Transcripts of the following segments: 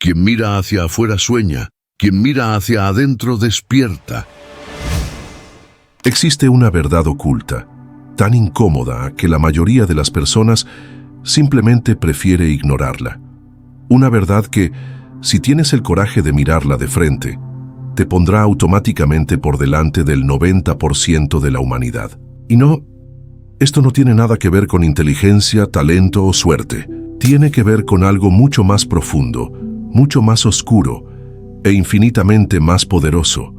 Quien mira hacia afuera sueña, quien mira hacia adentro despierta. Existe una verdad oculta, tan incómoda que la mayoría de las personas simplemente prefiere ignorarla. Una verdad que, si tienes el coraje de mirarla de frente, te pondrá automáticamente por delante del 90% de la humanidad. Y no, esto no tiene nada que ver con inteligencia, talento o suerte. Tiene que ver con algo mucho más profundo, mucho más oscuro e infinitamente más poderoso.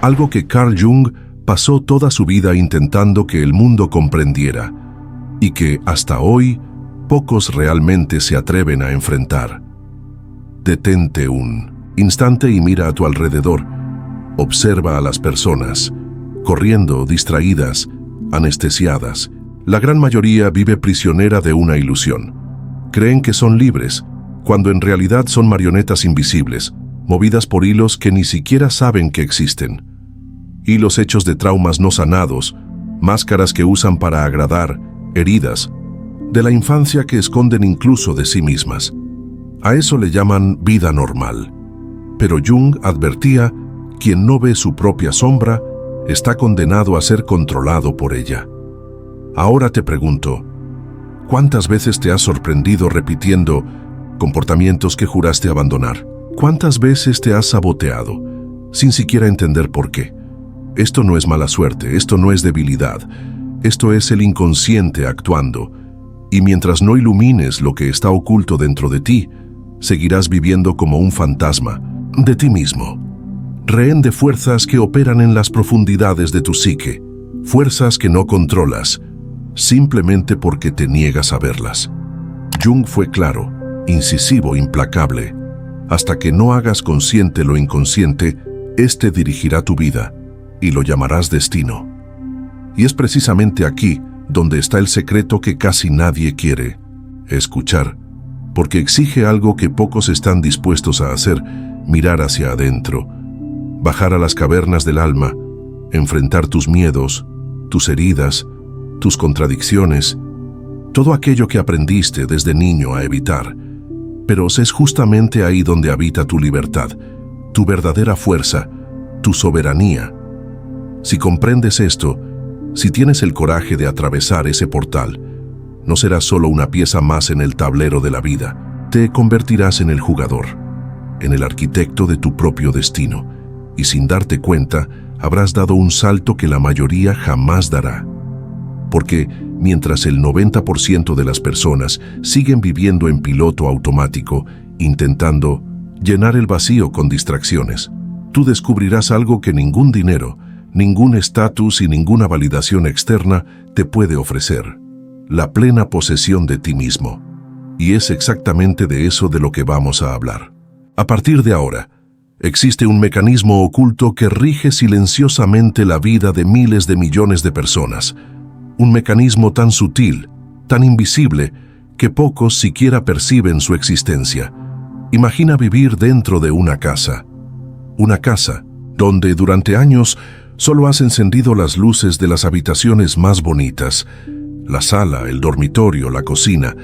Algo que Carl Jung pasó toda su vida intentando que el mundo comprendiera y que, hasta hoy, pocos realmente se atreven a enfrentar. Detente un instante y mira a tu alrededor. Observa a las personas, corriendo, distraídas, anestesiadas. La gran mayoría vive prisionera de una ilusión. Creen que son libres, cuando en realidad son marionetas invisibles, movidas por hilos que ni siquiera saben que existen. Hilos hechos de traumas no sanados, máscaras que usan para agradar, heridas, de la infancia que esconden incluso de sí mismas. A eso le llaman vida normal. Pero Jung advertía: quien no ve su propia sombra está condenado a ser controlado por ella. Ahora te pregunto, ¿cuántas veces te has sorprendido repitiendo comportamientos que juraste abandonar? ¿Cuántas veces te has saboteado sin siquiera entender por qué? Esto no es mala suerte, esto no es debilidad, esto es el inconsciente actuando. Y mientras no ilumines lo que está oculto dentro de ti, seguirás viviendo como un fantasma de ti mismo, rehén de fuerzas que operan en las profundidades de tu psique, fuerzas que no controlas, simplemente porque te niegas a verlas. Jung fue claro, incisivo, implacable. Hasta que no hagas consciente lo inconsciente, este dirigirá tu vida y lo llamarás destino. Y es precisamente aquí donde está el secreto que casi nadie quiere escuchar, porque exige algo que pocos están dispuestos a hacer: mirar hacia adentro, bajar a las cavernas del alma, enfrentar tus miedos, tus heridas, tus contradicciones, todo aquello que aprendiste desde niño a evitar. Pero es justamente ahí donde habita tu libertad, tu verdadera fuerza, tu soberanía. Si comprendes esto, si tienes el coraje de atravesar ese portal, no serás solo una pieza más en el tablero de la vida, te convertirás en el jugador, en el arquitecto de tu propio destino, y sin darte cuenta, habrás dado un salto que la mayoría jamás dará. Porque mientras el 90% de las personas siguen viviendo en piloto automático, intentando llenar el vacío con distracciones, tú descubrirás algo que ningún dinero, ningún estatus y ninguna validación externa te puede ofrecer: la plena posesión de ti mismo. Y es exactamente de eso de lo que vamos a hablar. A partir de ahora, existe un mecanismo oculto que rige silenciosamente la vida de miles de millones de personas. Un mecanismo tan sutil, tan invisible, que pocos siquiera perciben su existencia. Imagina vivir dentro de una casa donde durante años solo has encendido las luces de las habitaciones más bonitas, la sala, el dormitorio, la cocina,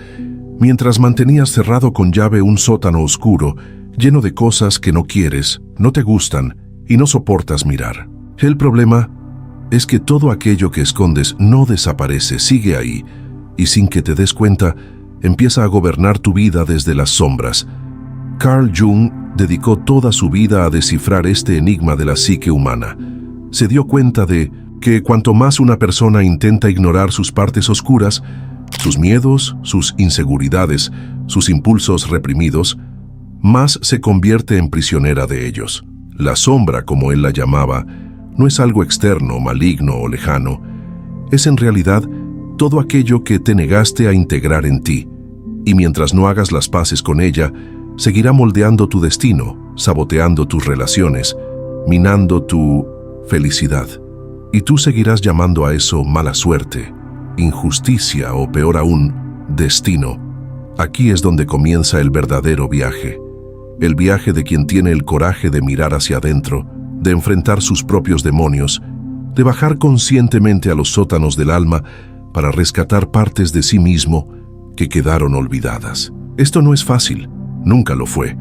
mientras mantenías cerrado con llave un sótano oscuro, lleno de cosas que no quieres, no te gustan y no soportas mirar. El problema es que todo aquello que escondes no desaparece, sigue ahí, y sin que te des cuenta, empieza a gobernar tu vida desde las sombras. Carl Jung dedicó toda su vida a descifrar este enigma de la psique humana. Se dio cuenta de que cuanto más una persona intenta ignorar sus partes oscuras, sus miedos, sus inseguridades, sus impulsos reprimidos, más se convierte en prisionera de ellos. La sombra, como él la llamaba, no es algo externo, maligno o lejano. Es en realidad todo aquello que te negaste a integrar en ti. Y mientras no hagas las paces con ella, seguirá moldeando tu destino, saboteando tus relaciones, minando tu felicidad. Y tú seguirás llamando a eso mala suerte, injusticia o, peor aún, destino. Aquí es donde comienza el verdadero viaje. El viaje de quien tiene el coraje de mirar hacia adentro, de enfrentar sus propios demonios, de bajar conscientemente a los sótanos del alma para rescatar partes de sí mismo que quedaron olvidadas. Esto no es fácil, nunca lo fue,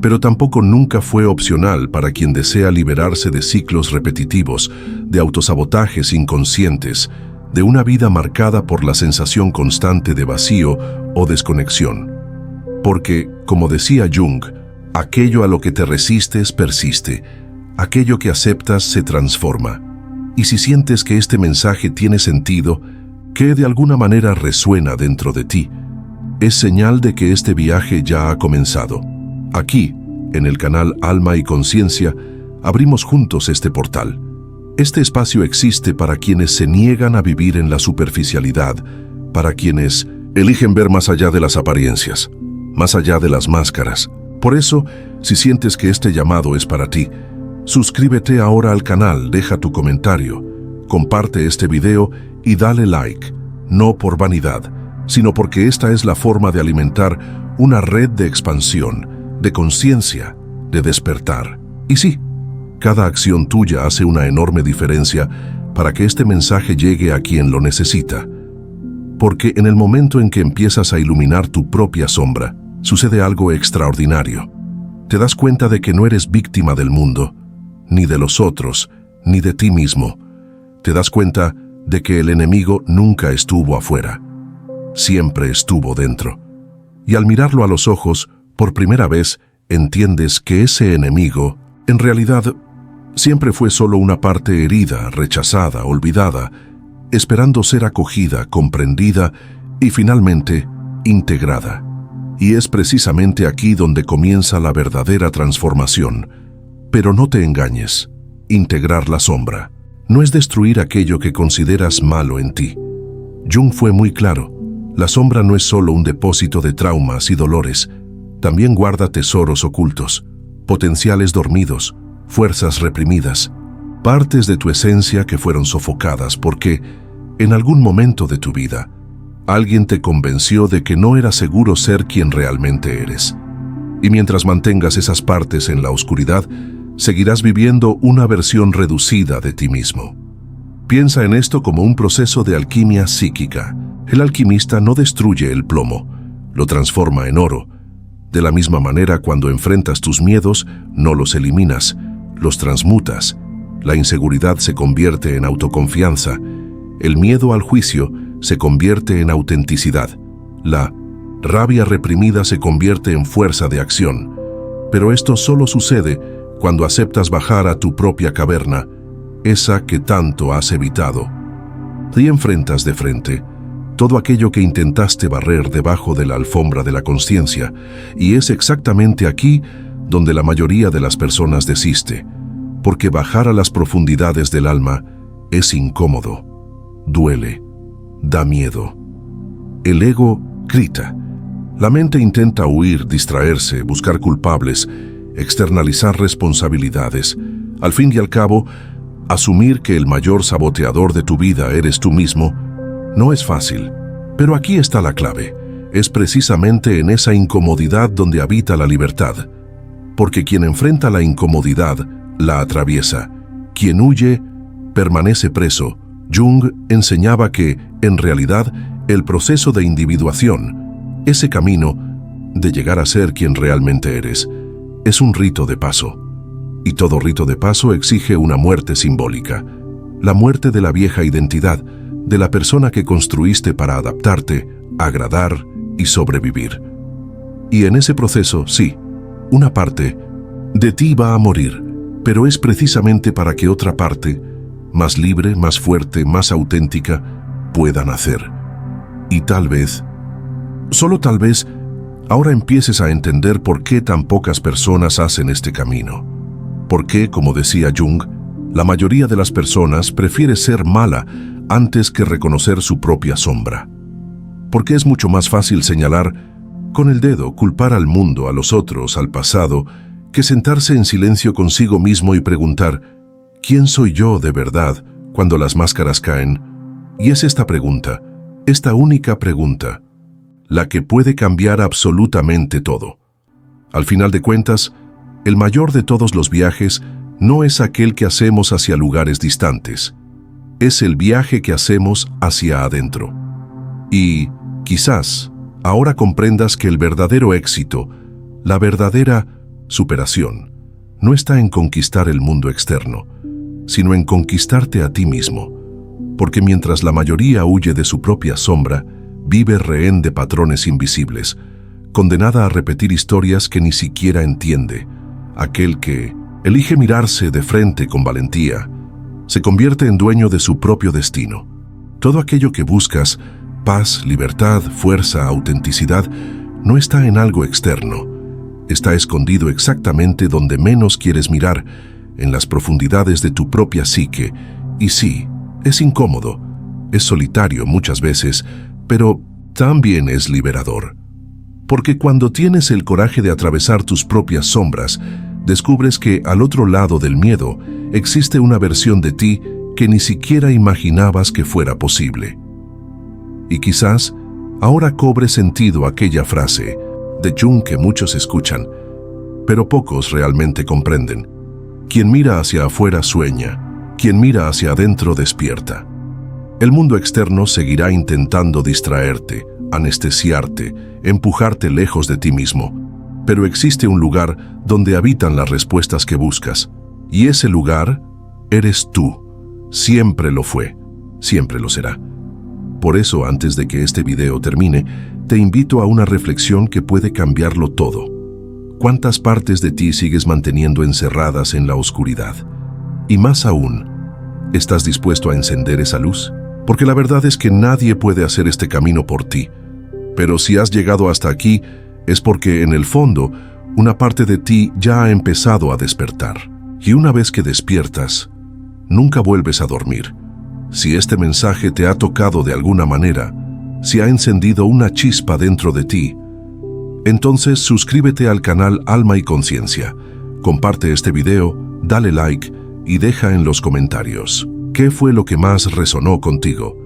pero tampoco nunca fue opcional para quien desea liberarse de ciclos repetitivos, de autosabotajes inconscientes, de una vida marcada por la sensación constante de vacío o desconexión. Porque, como decía Jung, aquello a lo que te resistes persiste, aquello que aceptas se transforma. Y si sientes que este mensaje tiene sentido, que de alguna manera resuena dentro de ti, es señal de que este viaje ya ha comenzado. Aquí, en el canal Alma y Conciencia, abrimos juntos este portal. Este espacio existe para quienes se niegan a vivir en la superficialidad, para quienes eligen ver más allá de las apariencias, más allá de las máscaras. Por eso, si sientes que este llamado es para ti, suscríbete ahora al canal, deja tu comentario, comparte este video y dale like, no por vanidad, sino porque esta es la forma de alimentar una red de expansión, de conciencia, de despertar. Y sí, cada acción tuya hace una enorme diferencia para que este mensaje llegue a quien lo necesita. Porque en el momento en que empiezas a iluminar tu propia sombra, sucede algo extraordinario. Te das cuenta de que no eres víctima del mundo, ni de los otros, ni de ti mismo. Te das cuenta de que el enemigo nunca estuvo afuera, siempre estuvo dentro. Y al mirarlo a los ojos, por primera vez, entiendes que ese enemigo, en realidad, siempre fue solo una parte herida, rechazada, olvidada, esperando ser acogida, comprendida y finalmente integrada. Y es precisamente aquí donde comienza la verdadera transformación. Pero no te engañes, integrar la sombra no es destruir aquello que consideras malo en ti. Jung fue muy claro, la sombra no es solo un depósito de traumas y dolores, también guarda tesoros ocultos, potenciales dormidos, fuerzas reprimidas, partes de tu esencia que fueron sofocadas porque, en algún momento de tu vida, alguien te convenció de que no era seguro ser quien realmente eres. Y mientras mantengas esas partes en la oscuridad, seguirás viviendo una versión reducida de ti mismo. Piensa en esto como un proceso de alquimia psíquica. El alquimista no destruye el plomo, lo transforma en oro. De la misma manera, cuando enfrentas tus miedos, no los eliminas, los transmutas. La inseguridad se convierte en autoconfianza. El miedo al juicio se convierte en autenticidad. La rabia reprimida se convierte en fuerza de acción. Pero esto solo sucede cuando aceptas bajar a tu propia caverna, esa que tanto has evitado. Y enfrentas de frente todo aquello que intentaste barrer debajo de la alfombra de la conciencia, y es exactamente aquí donde la mayoría de las personas desiste, porque bajar a las profundidades del alma es incómodo, duele, da miedo. El ego grita. La mente intenta huir, distraerse, buscar culpables, externalizar responsabilidades. Al fin y al cabo, asumir que el mayor saboteador de tu vida eres tú mismo no es fácil. Pero aquí está la clave. Es precisamente en esa incomodidad donde habita la libertad. Porque quien enfrenta la incomodidad, la atraviesa. Quien huye, permanece preso. Jung enseñaba que, en realidad, el proceso de individuación, ese camino de llegar a ser quien realmente eres, es un rito de paso. Y todo rito de paso exige una muerte simbólica. La muerte de la vieja identidad, de la persona que construiste para adaptarte, agradar y sobrevivir. Y en ese proceso, sí, una parte de ti va a morir, pero es precisamente para que otra parte, más libre, más fuerte, más auténtica, pueda nacer. Y tal vez, solo tal vez, ahora empieces a entender por qué tan pocas personas hacen este camino. Por qué, como decía Jung, la mayoría de las personas prefiere ser mala antes que reconocer su propia sombra. Porque es mucho más fácil señalar con el dedo, culpar al mundo, a los otros, al pasado, que sentarse en silencio consigo mismo y preguntar, ¿quién soy yo de verdad cuando las máscaras caen? Y es esta pregunta, esta única pregunta, la que puede cambiar absolutamente todo. Al final de cuentas, el mayor de todos los viajes no es aquel que hacemos hacia lugares distantes, es el viaje que hacemos hacia adentro. Y, quizás, ahora comprendas que el verdadero éxito, la verdadera superación, no está en conquistar el mundo externo, sino en conquistarte a ti mismo, porque mientras la mayoría huye de su propia sombra, vive rehén de patrones invisibles, condenada a repetir historias que ni siquiera entiende. Aquel que elige mirarse de frente con valentía, se convierte en dueño de su propio destino. Todo aquello que buscas, paz, libertad, fuerza, autenticidad, no está en algo externo. Está escondido exactamente donde menos quieres mirar, en las profundidades de tu propia psique. Y sí, es incómodo, es solitario muchas veces, pero también es liberador. Porque cuando tienes el coraje de atravesar tus propias sombras, descubres que al otro lado del miedo existe una versión de ti que ni siquiera imaginabas que fuera posible. Y quizás ahora cobre sentido aquella frase de Jung que muchos escuchan, pero pocos realmente comprenden. Quien mira hacia afuera sueña, quien mira hacia adentro despierta. El mundo externo seguirá intentando distraerte, anestesiarte, empujarte lejos de ti mismo, pero existe un lugar donde habitan las respuestas que buscas, y ese lugar eres tú. Siempre lo fue, siempre lo será. Por eso, antes de que este video termine, te invito a una reflexión que puede cambiarlo todo. ¿Cuántas partes de ti sigues manteniendo encerradas en la oscuridad? Y más aún, ¿estás dispuesto a encender esa luz? Porque la verdad es que nadie puede hacer este camino por ti. Pero si has llegado hasta aquí, es porque en el fondo, una parte de ti ya ha empezado a despertar. Y una vez que despiertas, nunca vuelves a dormir. Si este mensaje te ha tocado de alguna manera, si ha encendido una chispa dentro de ti, entonces suscríbete al canal Alma y Conciencia, comparte este video, dale like y deja en los comentarios qué fue lo que más resonó contigo.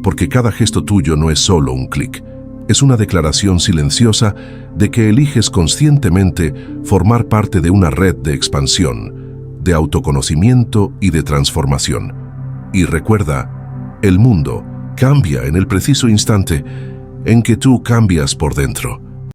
Porque cada gesto tuyo no es solo un clic, es una declaración silenciosa de que eliges conscientemente formar parte de una red de expansión, de autoconocimiento y de transformación. Y recuerda, el mundo cambia en el preciso instante en que tú cambias por dentro.